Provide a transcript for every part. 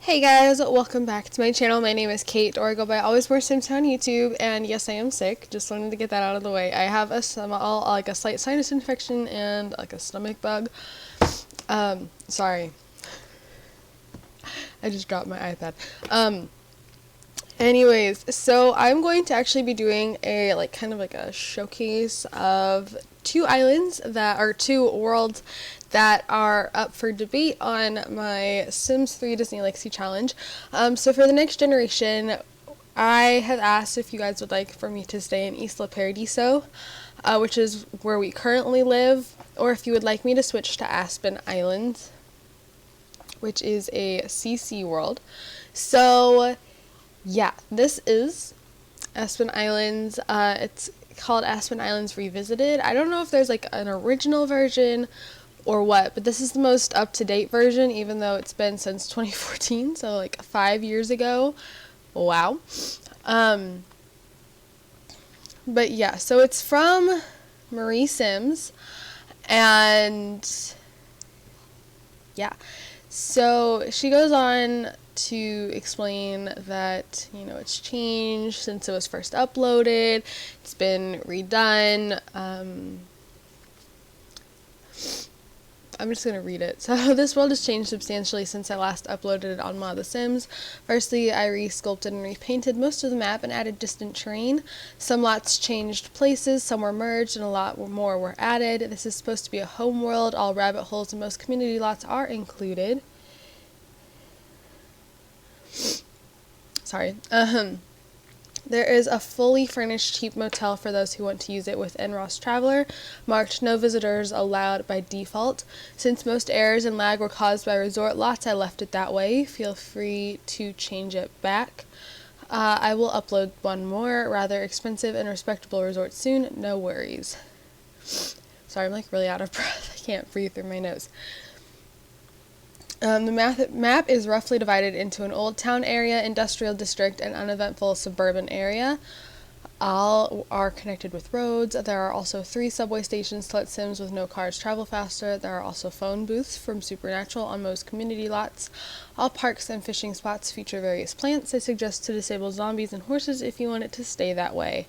Hey guys, welcome back to my channel. My name is Kate, or I go by Always More Sims on YouTube, and yes, I am sick. Just wanted to get that out of the way. I have a slight sinus infection and like a stomach bug. Sorry. I just dropped my iPad. Anyways, so I'm going to actually be doing a kind of like a showcase of two islands that are two worlds that are up for debate on my Sims 3 Disney Legacy Challenge. So for the next generation, I had asked if you guys would like for me to stay in Isla Paradiso, which is where we currently live, or if you would like me to switch to Aspen Island, which is a CC world. So yeah, this is Aspen Islands. It's called Aspen Islands Revisited. I don't know if there's like an original version or what, but this is the most up-to-date version, even though it's been since 2014, so like 5 years ago. Wow. But yeah, so it's from Marie Sims, and yeah, so she goes on to explain that, it's changed since it was first uploaded, it's been redone. I'm just going to read it. So this world has changed substantially since I last uploaded it on Mod The Sims. Firstly, I re-sculpted and repainted most of the map and added distant terrain. Some lots changed places, some were merged, and a lot more were added. This is supposed to be a home world. All rabbit holes and most community lots are included. Sorry. There is a fully furnished cheap motel for those who want to use it within Ross Traveler, marked no visitors allowed by default. Since most errors and lag were caused by resort lots, I left it that way. Feel free to change it back. I will upload one more, rather expensive and respectable resort soon, no worries. Sorry, I'm like really out of breath. I can't breathe through my nose. The map is roughly divided into an old town area, industrial district, and uneventful suburban area. All are connected with roads. There are also 3 subway stations to let Sims with no cars travel faster. There are also phone booths from Supernatural on most community lots. All parks and fishing spots feature various plants. I suggest to disable zombies and horses if you want it to stay that way.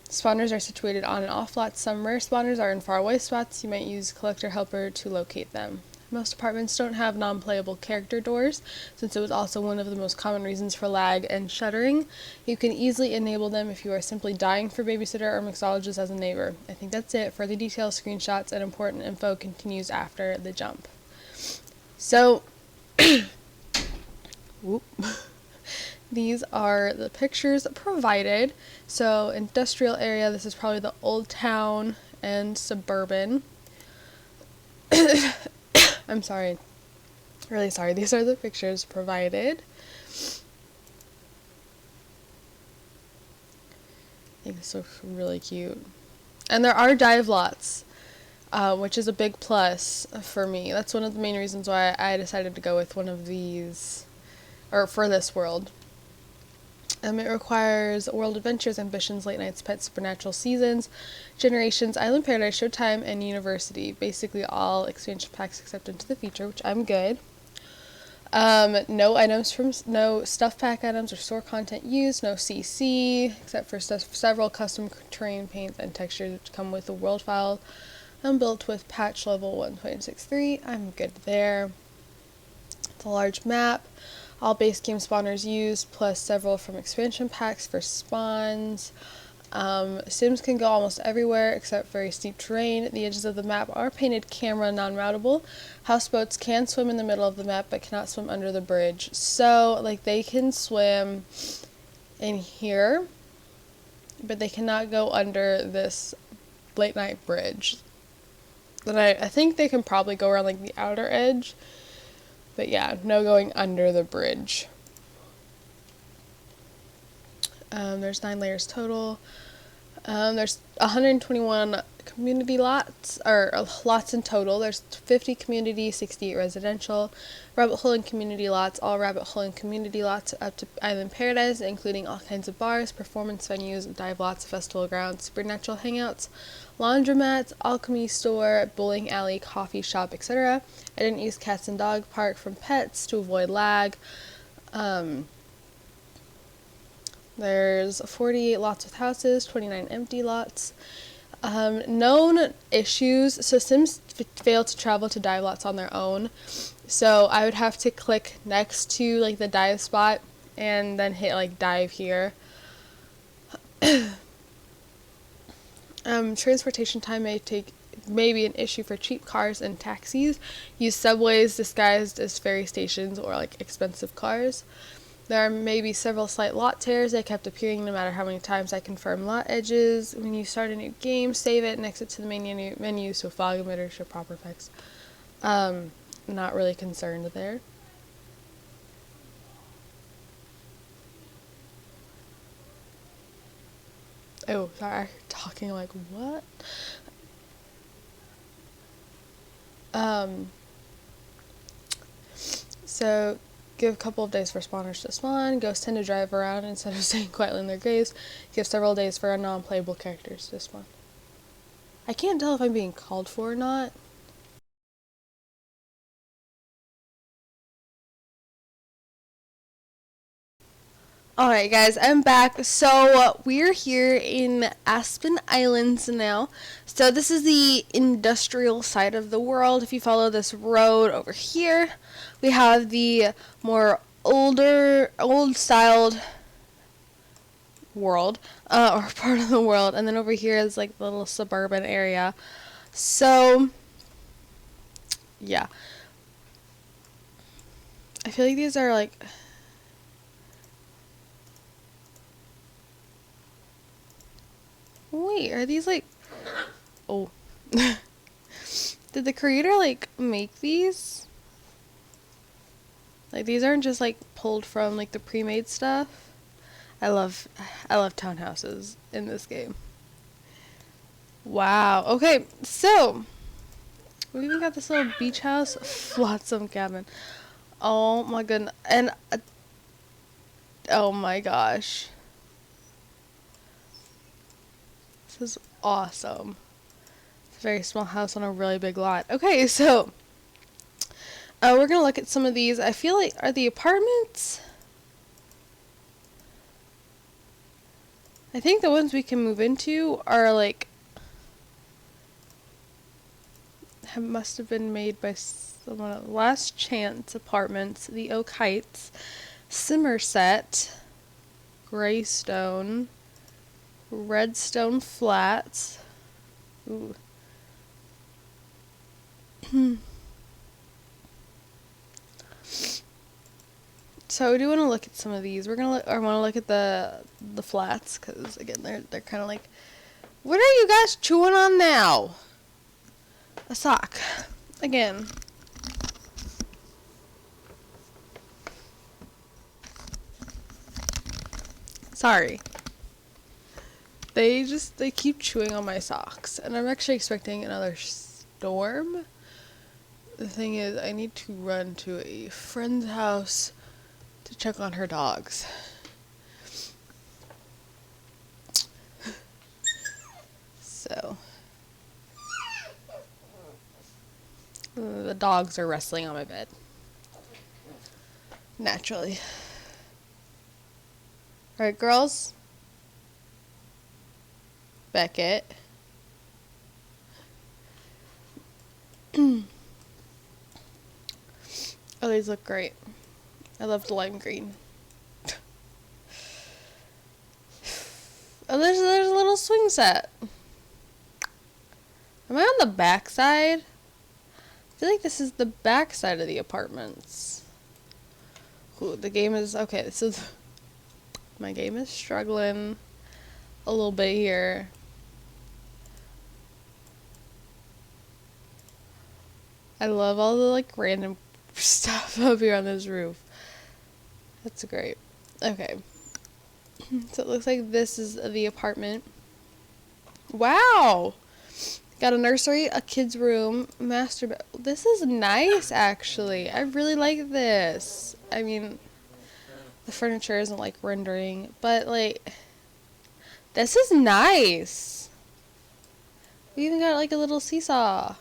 Spawners are situated on and off lots. Some rare spawners are in faraway spots. You might use Collector Helper to locate them. Most apartments don't have non-playable character doors, since it was also one of the most common reasons for lag and shuttering. You can easily enable them if you are simply dying for babysitter or mixologist as a neighbor. I think that's it. Further details, screenshots, and important info continues after the jump. So, whoop. These are the pictures provided. So, industrial area, this is probably the old town, and suburban. I'm sorry. Really sorry. These are the pictures provided. I think this looks really cute. And there are dive lots, which is a big plus for me. That's one of the main reasons why I decided to go with one of these, or for this world. It requires World Adventures, Ambitions, Late Nights, Pets, Supernatural Seasons, Generations, Island Paradise, Showtime, and University. Basically all expansion packs except Into the Future, which I'm good. No stuff pack items or store content used, no CC, except for several custom terrain paints and textures which come with the world file. I'm built with patch level 1.63. I'm good there. It's a large map. All base game spawners used, plus several from expansion packs for spawns. Sims can go almost everywhere except very steep terrain. The edges of the map are painted camera non-routable. Houseboats can swim in the middle of the map but cannot swim under the bridge. So, they can swim in here, but they cannot go under this late night bridge. Then I think they can probably go around the outer edge. But yeah, no going under the bridge. There's 9 layers total. There's 121 community lots, or lots in total. There's 50 community, 68 residential. Rabbit hole and community lots. All rabbit hole and community lots up to Island Paradise, including all kinds of bars, performance venues, dive lots, festival grounds, supernatural hangouts, laundromats, alchemy store, bowling alley, coffee shop, etc. I didn't use cats and dog park from pets to avoid lag. Um, there's 48 lots with houses, 29 empty lots. Known issues. So Sims fail to travel to dive lots on their own. So I would have to click next to like the dive spot and then hit like dive here. Transportation time may be an issue for cheap cars and taxis. Use subways disguised as ferry stations or like expensive cars. There are maybe several slight lot tears that kept appearing no matter how many times I confirm lot edges. When you start a new game, save it and exit to the main menu so fog emitters show proper effects. Not really concerned there. Oh, sorry, talking like what? So give a couple of days for spawners to spawn. Ghosts tend to drive around instead of staying quietly in their graves. Give several days for non-playable characters to spawn. I can't tell if I'm being called for or not. Alright guys, I'm back. So we're here in Aspen Islands now. So this is the industrial side of the world. If you follow this road over here, we have the more old styled world, or part of the world, and then over here is like the little suburban area. So yeah. I feel like these are like wait, are these like oh did the creator like make these? Like these aren't just like pulled from like the pre-made stuff. I love townhouses in this game. Wow. Okay, so we even got this little beach house, flotsam cabin. Oh my goodness, and oh my gosh, this is awesome. It's a very small house on a really big lot. Okay, so we're gonna look at some of these. I feel like are the apartments. I think the ones we can move into are like must have been made by someone else. Last Chance Apartments, the Oak Heights, Somerset, Greystone, Redstone Flats. Ooh. So I do want to look at some of these. I want to look at the flats because again they're kind of like, what are you guys chewing on now? A sock, again. Sorry. They keep chewing on my socks, and I'm actually expecting another storm. The thing is, I need to run to a friend's house to check on her dogs. So the dogs are wrestling on my bed. Naturally. Alright, girls. Beckett. Oh, these look great. I love the lime green. Oh, there's a little swing set. Am I on the back side? I feel like this is the back side of the apartments. Ooh, the game is okay. This is my game is struggling a little bit here. I love all the like random stuff up here on this roof. That's great. Okay. So it looks like this is the apartment. Wow! Got a nursery, a kid's room, master bed. This is nice, actually. I really like this. I mean, the furniture isn't like rendering, but like, this is nice. We even got like a little seesaw.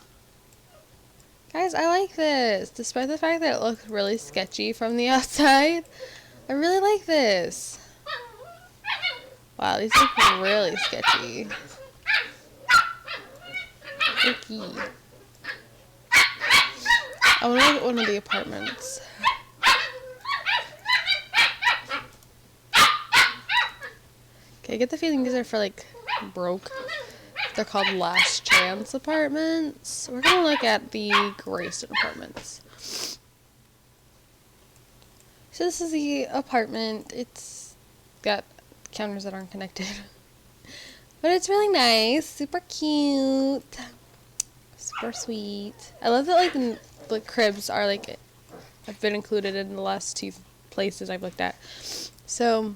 Guys, I like this. Despite the fact that it looks really sketchy from the outside, I really like this. Wow, these look really sketchy. Icky. I want to look at one of the apartments. Okay, I get the feeling these are for like broke. They're called Last Chance apartments. We're gonna look at the Grayson apartments. So this is the apartment. It's got counters that aren't connected. But it's really nice. Super cute. Super sweet. I love that like the cribs are like have been included in the last two places I've looked at. So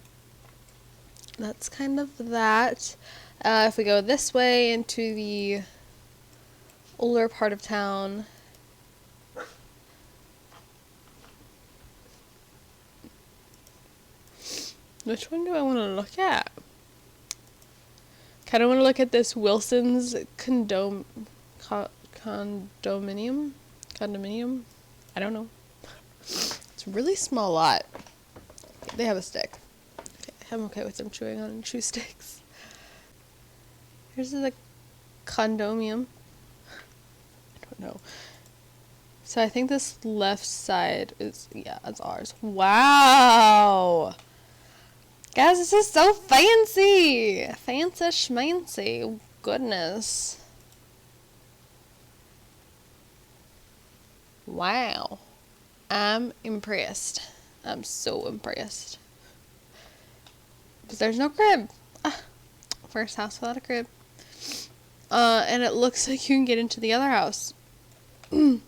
that's kind of that. If we go this way into the older part of town, which one do I want to look at? Kind of want to look at this Wilson's condominium. I don't know. It's a really small lot. They have a stick. Okay, I'm okay with them chewing on chew sticks. Here's the condominium. I don't know. So I think this left side is, yeah, that's ours. Wow! Guys, this is so fancy! Fancy schmancy. Goodness. Wow. I'm impressed. I'm so impressed. But there's no crib. First house without a crib. And it looks like you can get into the other house. I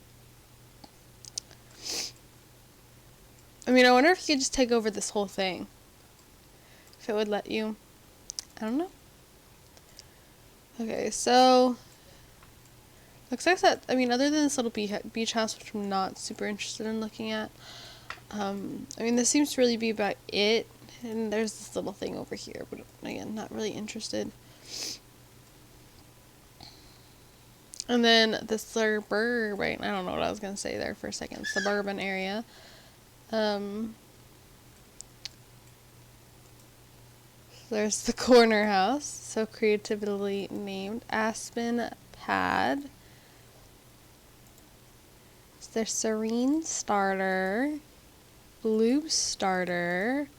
mean, I wonder if you could just take over this whole thing. If it would let you. I don't know. Okay, so looks like that. I mean, other than this little beach house, which I'm not super interested in looking at. I mean, this seems to really be about it. And there's this little thing over here, but again, not really interested. And then the suburban, I don't know what I was going to say there for a second, suburban area. There's the corner house, so creatively named Aspen Pad. There's Serene Starter, Blue Starter,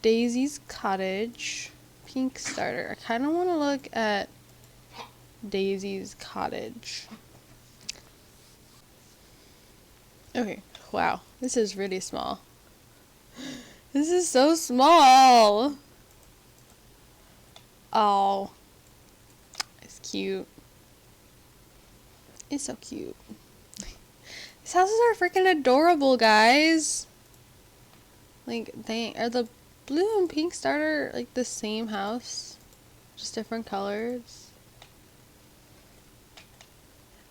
Daisy's Cottage, Pink Starter. I kind of want to look at Daisy's Cottage. Okay, wow, this is really small. This is so small. Oh, it's cute. It's so cute. These houses are freaking adorable, guys. Like, are the blue and pink starter like the same house? Just different colors?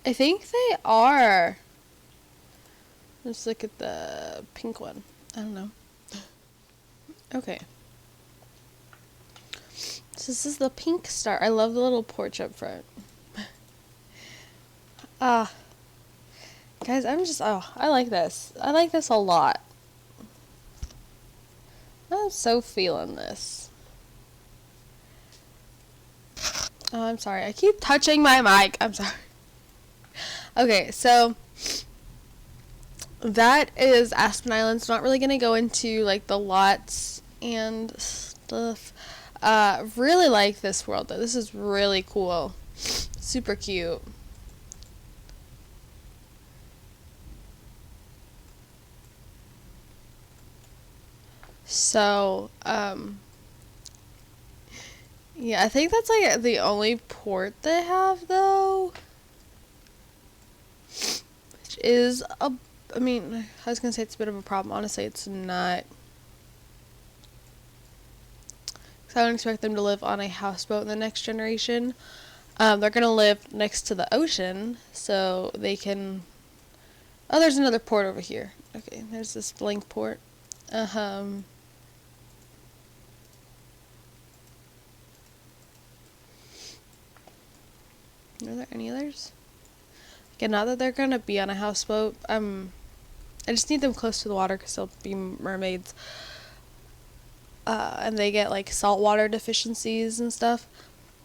I think they are. Let's look at the pink one. I don't know. Okay. So this is the pink star. I love the little porch up front. Guys, I like this. I like this a lot. I'm so feeling this. Oh, I'm sorry. I keep touching my mic. I'm sorry. Okay, so that is Aspen Island. It's not really going to go into like the lots and stuff. Really like this world though. This is really cool. Super cute. So, yeah, I think that's like the only port they have though. Which is I mean, I was gonna say it's a bit of a problem. Honestly, it's not. Because I don't expect them to live on a houseboat in the next generation. They're gonna live next to the ocean, so they can. Oh, there's another port over here. Okay, there's this blank port. Are there any others? Again, not that they're gonna be on a houseboat. I just need them close to the water because they'll be mermaids. and they get like saltwater deficiencies and stuff.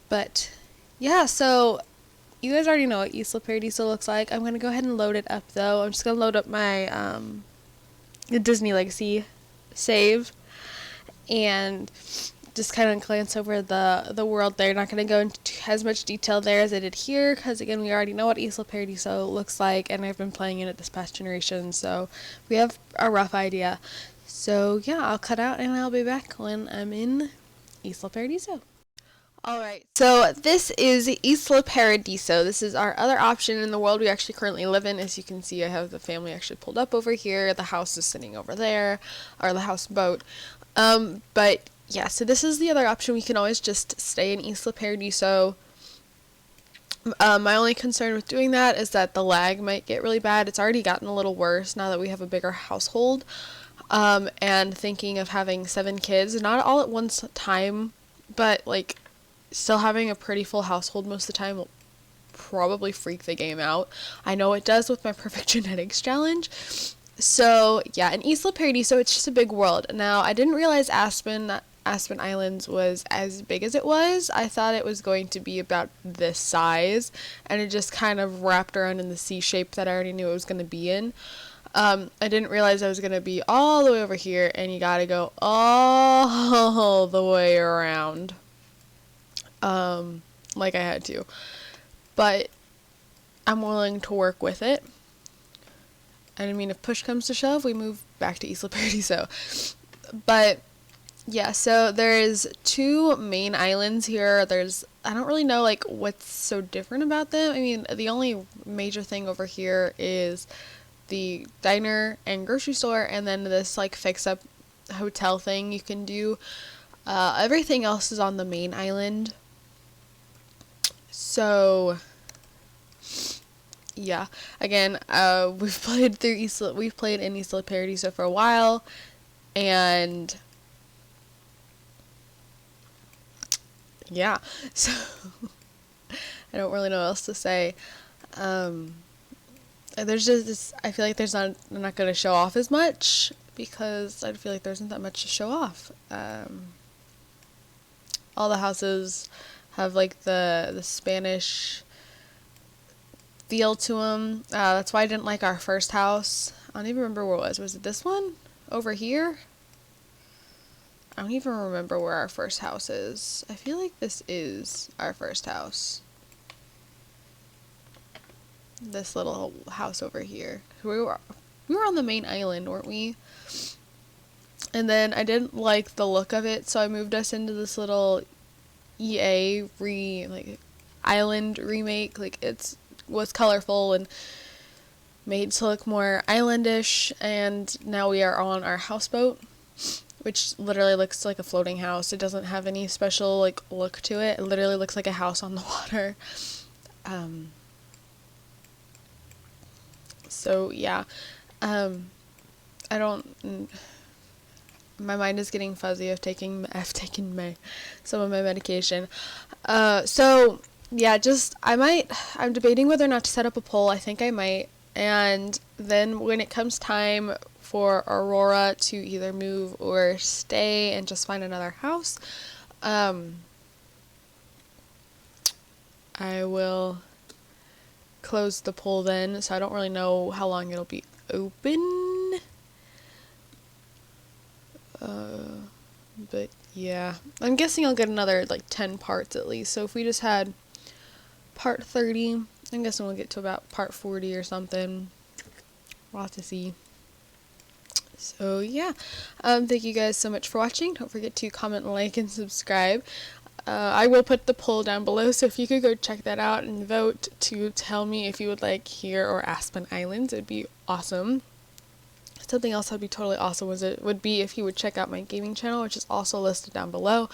But yeah, so you guys already know what Isla Paradiso looks like. I'm gonna go ahead and load it up though. I'm just gonna load up my Disney Legacy save and just kind of glance over the world there. Not going to go into as much detail there as I did here, because again, we already know what Isla Paradiso looks like, and I've been playing it this past generation, so we have a rough idea. So yeah, I'll cut out and I'll be back when I'm in Isla Paradiso. Alright, so this is Isla Paradiso. This is our other option in the world we actually currently live in. As you can see, I have the family actually pulled up over here. The house is sitting over there, or the houseboat. But yeah, so this is the other option. We can always just stay in Isla Paradiso. My only concern with doing that is that the lag might get really bad. It's already gotten a little worse now that we have a bigger household. And thinking of having 7 kids, not all at one time, but like still having a pretty full household most of the time will probably freak the game out. I know it does with my Perfect Genetics challenge. So yeah, in Isla Paradiso, it's just a big world. Now, I didn't realize Aspen Islands was as big as it was. I thought it was going to be about this size, and it just kind of wrapped around in the C shape that I already knew it was going to be in. I didn't realize I was going to be all the way over here, and you gotta go all the way around. Like I had to. But I'm willing to work with it. And I mean, if push comes to shove, we move back to Isla Paradiso. But yeah, so there's 2 main islands here. I don't really know like what's so different about them. I mean, the only major thing over here is the diner and grocery store, and then this like fix up hotel thing you can do. Everything else is on the main island. So yeah, again, we've played in Isla Paradiso for a while, and yeah, so I don't really know what else to say. There's just this, I feel like I'm not going to show off as much, because I feel like there isn't that much to show off. All the houses have like the Spanish feel to them. That's why I didn't like our first house. I don't even remember where it was. Was it this one? Over here? I don't even remember where our first house is. I feel like this is our first house. This little house over here. We were on the main island, weren't we? And then I didn't like the look of it, so I moved us into this little EA island remake. Like, was colorful and made to look more islandish, and now we are on our houseboat, which literally looks like a floating house. It doesn't have any special like look to it. It literally looks like a house on the water. So yeah, I don't. My mind is getting fuzzy. I've taken some of my medication. So yeah, I'm debating whether or not to set up a poll. I think I might. And then when it comes time for Aurora to either move or stay and just find another house, I will close the poll then. So I don't really know how long it'll be open. But yeah, I'm guessing I'll get another like 10 parts at least. So if we just had part 30, I'm guessing we'll get to about part 40 or something. We'll have to see. So yeah, thank you guys so much for watching. Don't forget to comment, like, and subscribe. I will put the poll down below, so if you could go check that out and vote to tell me if you would like here or Aspen Islands, it'd be awesome. Something else that'd be totally awesome would be if you would check out my gaming channel, which is also listed down below.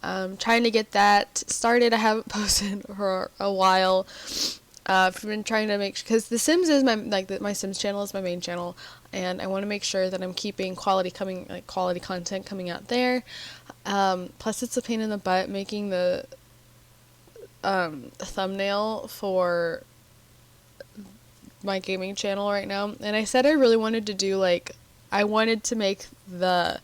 Trying to get that started. I haven't posted for a while. I've been trying to because The Sims is my Sims channel is my main channel, and I want to make sure that I'm keeping quality content coming out there. Plus, it's a pain in the butt making the thumbnail for my gaming channel right now, and I said I really wanted to do I wanted to make the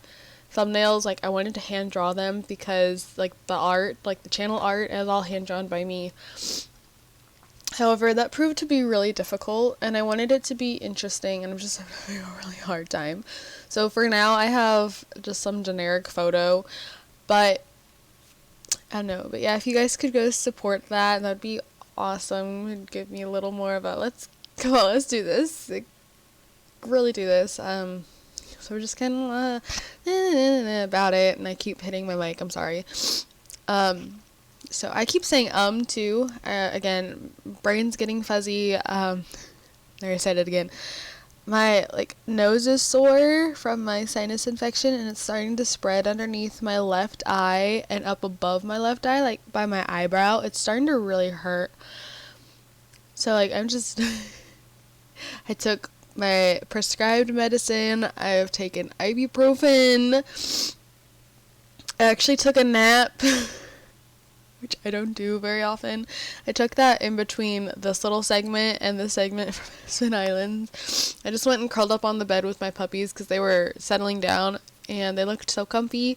thumbnails, like I wanted to hand draw them because like the art, like the channel art is all hand drawn by me. However, that proved to be really difficult, and I wanted it to be interesting, and I'm just having a really hard time. So for now, I have just some generic photo, but I don't know. But yeah, if you guys could go support that, that'd be awesome. It'd give me a little more of a come on, let's do this. Like, really do this. So we're just kind of about it, and I keep hitting my mic. I'm sorry. So I keep saying too. Again, brain's getting fuzzy. There, I said it again. My nose is sore from my sinus infection, and it's starting to spread underneath my left eye and up above my left eye, like by my eyebrow. It's starting to really hurt. So I'm just I took my prescribed medicine. I've taken ibuprofen. I actually took a nap. Which I don't do very often. I took that in between this little segment and the segment from Aspen Islands. I just went and curled up on the bed with my puppies because they were settling down and they looked so comfy.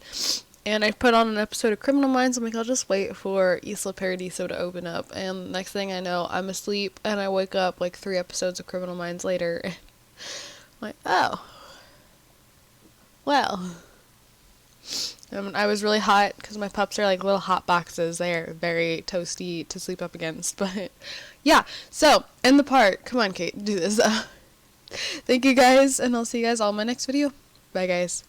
And I put on an episode of Criminal Minds. I'm like, I'll just wait for Isla Paradiso to open up. And next thing I know, I'm asleep and I wake up 3 episodes of Criminal Minds later. I'm like, oh, well. I was really hot because my pups are like little hot boxes. They're very toasty to sleep up against. But yeah, so end the part. Come on, Kate, do this. Thank you guys, and I'll see you guys all in my next video. Bye, guys.